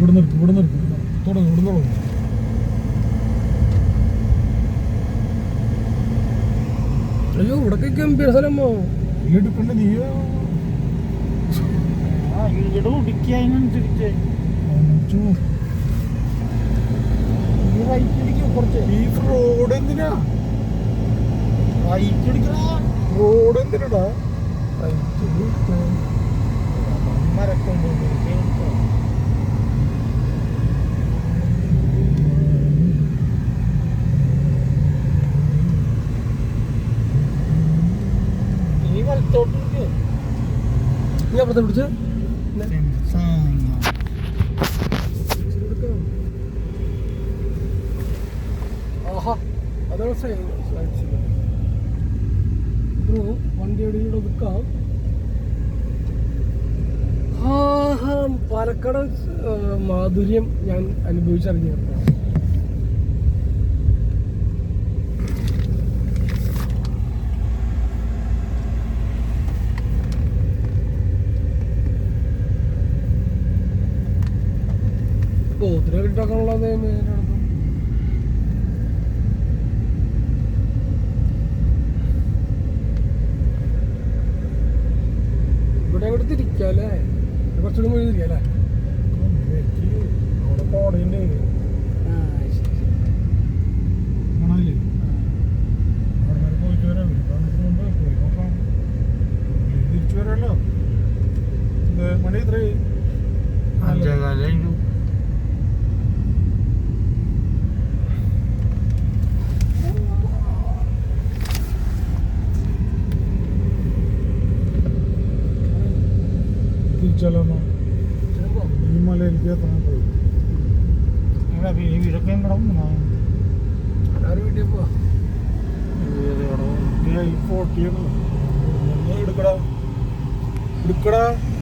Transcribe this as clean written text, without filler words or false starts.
ഇവിടെ നിർത്തി തുടങ്ങും. അയ്യോ ഇവിടെ ഗംഭീര സ്ഥലമോ എടുക്കണ്ട നീ റോഡ് എന്തിനാ റോഡ് എന്തിനാടാ നീ അപ്പുറത്തെ പിടിച്ച് ആഹാ അതാണ് വണ്ടിയുടെ ഇവിടെ നിൽക്കാം. പാലക്കാട് മാധുര്യം ഞാൻ അനുഭവിച്ചറിഞ്ഞു. പോത്തിനെ കിട്ടാക്കാനുള്ളത് മെയിനാണ്. ഇവിടെ ഇവിടെ തിരിക്കാല്ലേ, കുറച്ചുകൂടി മുഴുവൻ തിരിക്കാല്ലേ. അവിടെ കോടയുണ്ട് പോയിട്ട് വരാം. പോയി നോക്കാം. തിരിച്ചു വരാമല്ലോ. മണി എത്രയായി? 5:15. തിരിച്ചാലോ ഈ മല എനിക്ക് എത്താൻ പോയി. വീടൊക്കെ വീട്ടിൽ പോവാ. എടുക്കടാ